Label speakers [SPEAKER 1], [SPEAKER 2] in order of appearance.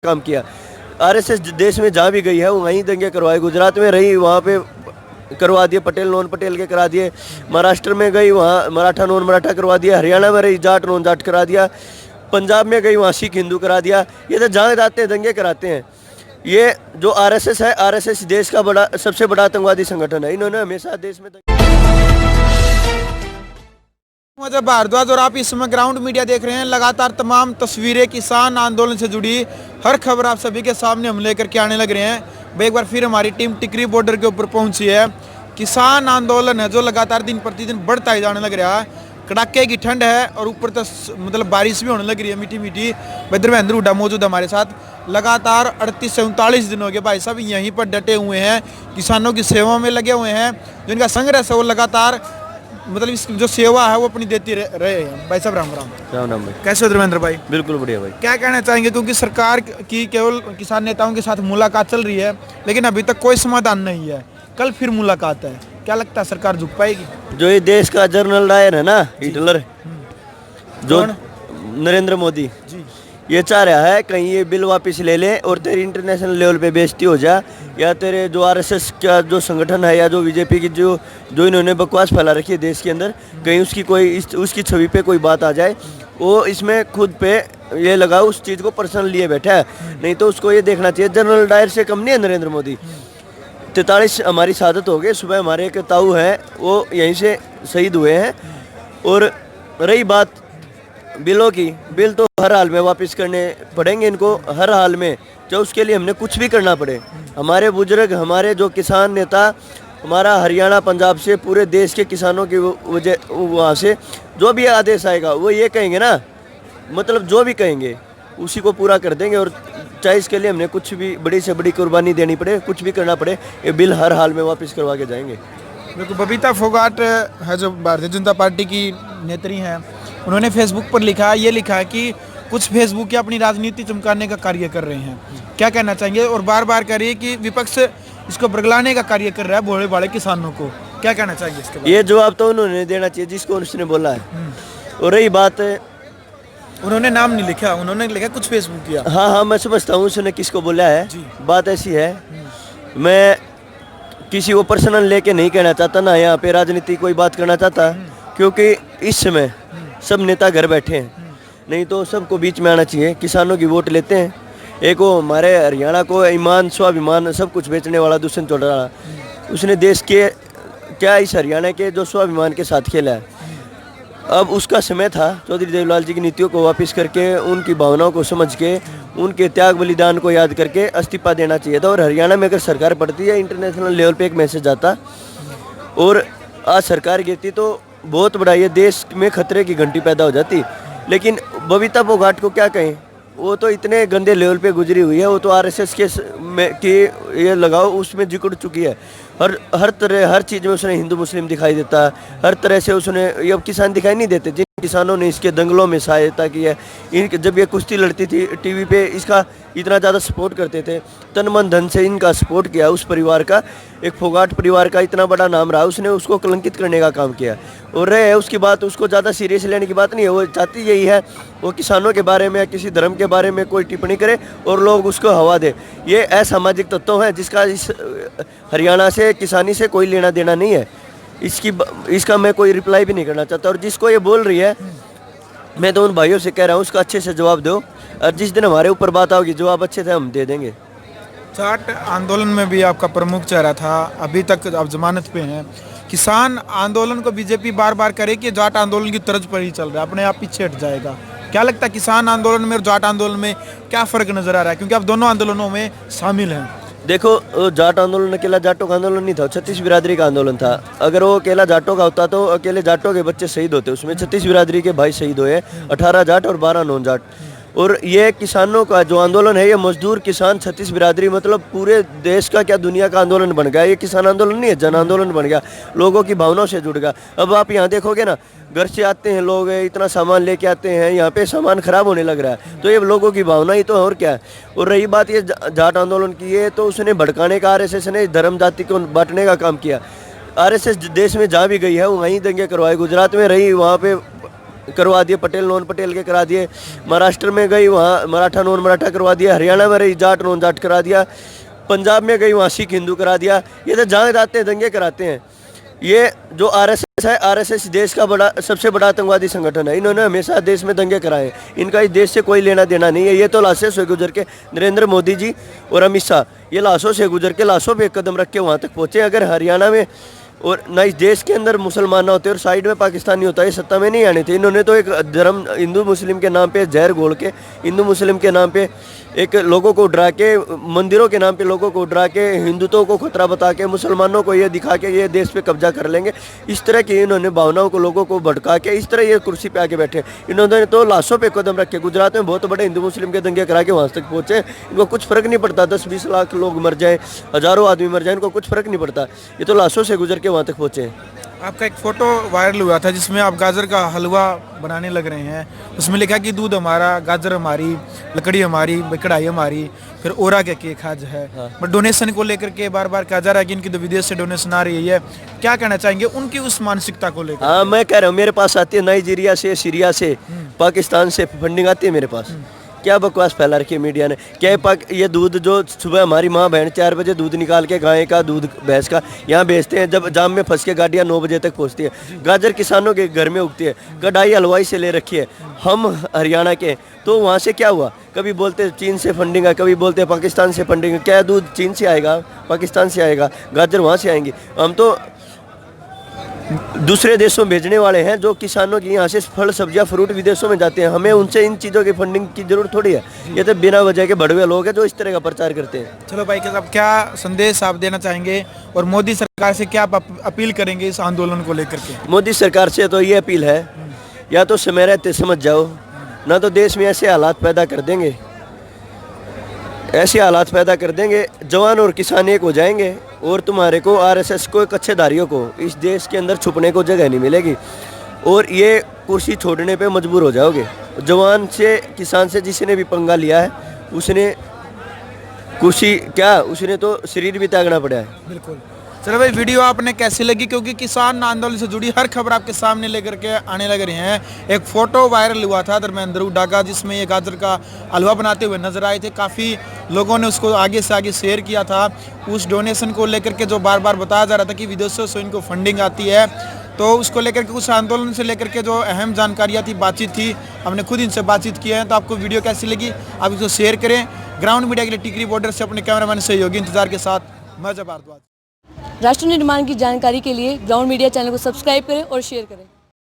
[SPEAKER 1] काम किया। आरएसएस देश में जहाँ भी गई है वो वहीं दंगे करवाए। गुजरात में रही वहाँ पे करवा दिए, पटेल नॉन पटेल के करा दिए। महाराष्ट्र में गई वहाँ मराठा नॉन मराठा करवा दिया। हरियाणा में रही जाट नॉन जाट करा दिया। पंजाब में गई वहाँ सिख हिंदू करा दिया। ये तो जहाँ जाते हैं दंगे कराते हैं। ये जो आरएसएस है, आरएसएस देश का बड़ा सबसे बड़ा आतंकवादी संगठन है। इन्होंने हमेशा देश में
[SPEAKER 2] मुझे भारद्वाज और आप इस समय ग्राउंड मीडिया देख रहे हैं। लगातार तमाम तस्वीरें किसान आंदोलन से जुड़ी हर खबर आप सभी के सामने हम लेकर के आने लग रहे हैं। भाई एक बार फिर हमारी टीम टिकरी बॉर्डर के ऊपर पहुंची है। किसान आंदोलन है जो लगातार दिन प्रतिदिन बढ़ता ही जाने लग रहा है। कड़ाके की ठंड है और ऊपर तो मतलब बारिश भी होने लग रही है मीठी मीठी। धर्मेंद्र हुड्डा मौजूद हमारे साथ। लगातार 38 से 39 दिन हो गए भाई साहब यहीं पर डटे हुए हैं, किसानों की सेवा में लगे हुए हैं। जो इनका संघर्ष है वो लगातार मतलब इस जो सेवा है वो अपनी देती रहे हैं। भाई साहब राम राम।
[SPEAKER 1] राम राम भाई।
[SPEAKER 2] कैसे हो धर्मेंद्र भाई?
[SPEAKER 1] बिल्कुल बढ़िया भाई।
[SPEAKER 2] क्या कहना चाहेंगे, क्योंकि सरकार की केवल किसान नेताओं के साथ मुलाकात चल रही है लेकिन अभी तक कोई समाधान नहीं है। कल फिर मुलाकात है, क्या लगता है सरकार झुक पाएगी?
[SPEAKER 1] जो ये देश का जनरल डायर है ना, हिटलर, जो नरेंद्र मोदी
[SPEAKER 2] जी,
[SPEAKER 1] ये चाह रहा है कहीं ये बिल वापस ले ले और तेरी इंटरनेशनल लेवल पे बेइज्जती हो जा, या तेरे जो आरएसएस का जो संगठन है या जो बीजेपी की जो इन्होंने बकवास फैला रखी है देश के अंदर, कहीं उसकी उसकी छवि पे कोई बात आ जाए। वो इसमें खुद पे ये लगा उस चीज़ को पर्सनल लिए बैठा है। नहीं तो उसको ये देखना चाहिए जनरल डायर से कम नहीं है नरेंद्र मोदी। 43 हमारी शहादत हो गई। सुबह हमारे एक ताऊ हैं वो यहीं से शहीद हुए हैं। और रही बात बिलों की, बिल तो हर हाल में वापस करने पड़ेंगे इनको, हर हाल में, चाहे उसके लिए हमने कुछ भी करना पड़े। हमारे बुजुर्ग, हमारे जो किसान नेता, हमारा हरियाणा पंजाब से पूरे देश के किसानों की वजह वहाँ से जो भी आदेश आएगा वो ये कहेंगे ना, मतलब जो भी कहेंगे उसी को पूरा कर देंगे। और चाहे इसके लिए हमने कुछ भी बड़ी से बड़ी कुर्बानी देनी पड़े, कुछ भी करना पड़े, ये बिल हर हाल में वापस करवा के जाएंगे।
[SPEAKER 2] देखो बबीता फोगाट है जो भारतीय जनता पार्टी की नेत्री हैं, उन्होंने फेसबुक पर लिखा है, ये लिखा है कि कुछ फेसबुक अपनी राजनीति चमकाने का कार्य कर रहे हैं। क्या कहना चाहेंगे? और बार बार कह रही है कि विपक्ष इसको बरगलाने का कार्य कर रहा है भोले भाले किसानों को। क्या कहना चाहेंगे इसके बारे में?
[SPEAKER 1] ये जवाब तो उन्होंने देना चाहिए जिसको उसने बोला है। और रही बात,
[SPEAKER 2] उन्होंने नाम नहीं लिखा, उन्होंने लिखा कुछ फेसबुक किया।
[SPEAKER 1] हाँ, मैं समझता हूँ उसने किसको बोला है।
[SPEAKER 2] जी।
[SPEAKER 1] बात ऐसी है, मैं किसी को पर्सनल लेके नहीं कहना चाहता, ना यहाँ पे राजनीति कोई बात करना चाहता, क्योंकि इस समय सब नेता घर बैठे हैं। नहीं तो सबको बीच में आना चाहिए। किसानों की वोट लेते हैं। एक वो हमारे हरियाणा को ईमान स्वाभिमान सब कुछ बेचने वाला दुष्यंत चौटाला, उसने देश के क्या इस हरियाणा के जो स्वाभिमान के साथ खेला है। अब उसका समय था चौधरी देवलाल जी की नीतियों को वापस करके, उनकी भावनाओं को समझ के, उनके त्याग बलिदान को याद करके इस्तीफा देना चाहिए था। और हरियाणा में अगर सरकार पड़ती है, इंटरनेशनल लेवल पे एक मैसेज आता और आज सरकार गिरती तो बहुत बड़ा ये देश में खतरे की घंटी पैदा हो जाती। लेकिन बबीता फोगाट को क्या कहें, वो तो इतने गंदे लेवल पे गुजरी हुई है। वो तो आरएसएस के ये लगाओ उसमें जिकुड़ चुकी है। हर तरह हर चीज़ में उसने हिंदू मुस्लिम दिखाई देता है। हर तरह से उसने, ये अब किसान दिखाई नहीं देते जिन किसानों ने इसके दंगलों में सहायता की है। जब ये कुश्ती लड़ती थी टीवी पे, इसका इतना ज़्यादा सपोर्ट करते थे, तन मन धन से इनका सपोर्ट किया। उस परिवार का, एक फोगाट परिवार का इतना बड़ा नाम रहा, उसने उसको कलंकित करने का काम किया। और रहे उसकी बात, उसको ज़्यादा सीरियस लेने की बात नहीं है। वो चाहती यही है वो किसानों के बारे में या किसी धर्म के बारे में कोई टिप्पणी करे और लोग उसको हवा दे। ये असामाजिक तत्व है जिसका इस हरियाणा से, किसानी से कोई लेना देना नहीं है। इसका मैं कोई रिप्लाई भी नहीं करना चाहता। और जिसको ये बोल रही है, मैं तो उन भाइयों से कह रहा हूँ उसका अच्छे से जवाब दो। और जिस दिन हमारे ऊपर बात आओगी जवाब अच्छे से हम दे देंगे।
[SPEAKER 2] जाट आंदोलन में भी आपका प्रमुख चेहरा था, अभी तक आप जमानत पे हैं। किसान आंदोलन को बीजेपी बार बार करे कि जाट आंदोलन की तर्ज पर ही चल रहा है, अपने आप पीछे हट जाएगा। क्या लगता है किसान आंदोलन में और जाट आंदोलन में क्या फ़र्क नज़र आ रहा है, क्योंकि आप दोनों आंदोलनों में शामिल हैं?
[SPEAKER 1] देखो, जाट आंदोलन अकेला जाटों का आंदोलन नहीं था, 36 बिरादरी का आंदोलन था। अगर वो अकेला जाटों का होता तो अकेले जाटों के बच्चे शहीद होते। उसमें 36 बिरादरी के भाई शहीद हुए, 18 जाट और 12 नॉन जाट। और ये किसानों का जो आंदोलन है, ये मजदूर किसान 36 बिरादरी, मतलब पूरे देश का क्या दुनिया का आंदोलन बन गया। ये किसान आंदोलन नहीं है, जन आंदोलन बन गया, लोगों की भावनाओं से जुड़ गया। अब आप यहाँ देखोगे ना, घर से आते हैं लोग, इतना सामान लेके आते हैं, यहाँ पे सामान खराब होने लग रहा है। तो ये लोगों की भावना ही तो है, और क्या है। और रही बात ये जाट आंदोलन की, ये तो उसने भड़काने का, आरएसएस ने धर्म जाति को बांटने का काम किया। आरएसएस देश में जहाँ भी गई है वो वहीं दंगे करवाए। गुजरात में रही वहाँ पे करवा दिए, पटेल नॉन पटेल के करा दिए। महाराष्ट्र में गई वहाँ मराठा नॉन मराठा करवा दिया। हरियाणा में रही जाट नॉन जाट करा दिया। पंजाब में गई वहाँ सिख हिंदू करा दिया। ये तो जहाँ जाते हैं दंगे कराते हैं। ये जो आरएसएस है, आरएसएस देश का सबसे बड़ा आतंकवादी संगठन है। इन्होंने हमेशा देश में दंगे कराए। इनका इस देश से कोई लेना देना नहीं है। ये तो लाशों से गुजर के नरेंद्र मोदी जी और अमित शाह ये लाशों से गुजर के लाशों पे एक कदम रख के वहाँ तक पहुँचे। अगर हरियाणा में और न इस देश के अंदर मुसलमान ना होते और साइड में पाकिस्तानी होता, ये सत्ता में नहीं आने थे। इन्होंने तो एक धर्म हिंदू मुस्लिम के नाम पे जहर घोल के, हिंदू मुस्लिम के नाम पे एक लोगों को डरा के, मंदिरों के नाम पे लोगों को डरा के, हिंदुत्व को खतरा बता के, मुसलमानों को ये दिखा के ये देश पे कब्जा कर लेंगे, इस तरह की इन्होंने भावनाओं को लोगों को भड़का के इस तरह ये कुर्सी पे आके बैठे। इन्होंने तो लाशों पे कदम रखे। गुजरात में बहुत बड़े हिंदू मुस्लिम के दंगे करा के वहाँ तक पहुँचे। इनको कुछ फर्क नहीं पड़ता। 10-20 लाख लोग मर जाए, हज़ारों आदमी मर जाए, इनको कुछ फर्क नहीं पड़ता। ये तो लाशों से गुजर के वहाँ तक पहुँचे।
[SPEAKER 2] आपका एक फ़ोटो वायरल हुआ था जिसमें आप गाजर का हलवा बनाने लग रहे हैं। उसमें लिखा कि दूध हमारा, गाजर हमारी, लकड़ी हमारी, कढ़ाई हमारी, फिर ओरा के केक आज है। बट डोनेशन को लेकर के बार बार कहा जा रहा है कि इनकी तो विदेश से डोनेशन आ रही है। क्या कहना चाहेंगे उनकी उस मानसिकता को लेकर?
[SPEAKER 1] हाँ, मैं कह रहा हूँ मेरे पास आती है नाइजीरिया से, सीरिया से, पाकिस्तान से फंडिंग आती है मेरे पास। क्या बकवास फैला रखी है मीडिया ने। क्या ये दूध जो सुबह हमारी माँ बहन 4 बजे दूध निकाल के गाय का दूध भैंस का यहाँ बेचते हैं, जब जाम में फंस के गाड़ियाँ 9 बजे तक पहुँचती है। गाजर किसानों के घर में उगती है। कढ़ाई हलवाई से ले रखी है। हम हरियाणा के, तो वहाँ से क्या हुआ? कभी बोलते चीन से फंडिंग है, कभी बोलते पाकिस्तान से फंडिंग है। क्या दूध चीन से आएगा, पाकिस्तान से आएगा? गाजर वहाँ से आएंगी। हम तो दूसरे देशों में भेजने वाले हैं। जो किसानों की यहाँ से फल सब्जियाँ फ्रूट विदेशों में जाते हैं, हमें उनसे इन चीज़ों की फंडिंग की जरूरत थोड़ी है। ये तो बिना वजह के बड़वे लोग हैं जो इस तरह का प्रचार करते हैं।
[SPEAKER 2] चलो भाई साहब, क्या संदेश आप देना चाहेंगे और मोदी सरकार से क्या आप अपील करेंगे इस आंदोलन को लेकर के?
[SPEAKER 1] मोदी सरकार से तो ये अपील है, या तो समय रहते समझ जाओ, ना तो देश में ऐसे हालात पैदा कर देंगे, ऐसे हालात पैदा कर देंगे जवान और किसान एक हो जाएंगे और तुम्हारे को आरएसएस को, कच्छेदारियों को इस देश के अंदर छुपने को जगह नहीं मिलेगी और ये कुर्सी छोड़ने पे मजबूर हो जाओगे। जवान से, किसान से जिसने भी पंगा लिया है उसने कुर्सी क्या, उसने तो शरीर भी त्यागना पड़ा है।
[SPEAKER 2] बिल्कुल। चलो भाई, वीडियो आपने कैसी लगी? क्योंकि किसान आंदोलन से जुड़ी हर खबर आपके सामने लेकर के आने लग रहे हैं। एक फोटो वायरल हुआ था धर्मेंद्र हुड्डा का जिसमें ये गाजर का हलवा बनाते हुए नजर आए थे। काफ़ी लोगों ने उसको आगे से आगे शेयर किया था। उस डोनेशन को लेकर के जो बार बार बताया जा रहा था कि विदेशों से इनको फंडिंग आती है, तो उसको लेकर के उस आंदोलन से लेकर के जो अहम जानकारियाँ थी, बातचीत थी, हमने खुद इनसे बातचीत की है। तो आपको वीडियो कैसी लगी आप इसको शेयर करें। ग्राउंड मीडिया के लिए टिकरी बॉर्डर से अपने कैमरामैन सहयोगी इंतजार के साथ मैं जब भारद्वाज।
[SPEAKER 3] राष्ट्र निर्माण की जानकारी के लिए ग्राउंड मीडिया चैनल को सब्सक्राइब करें और शेयर करें।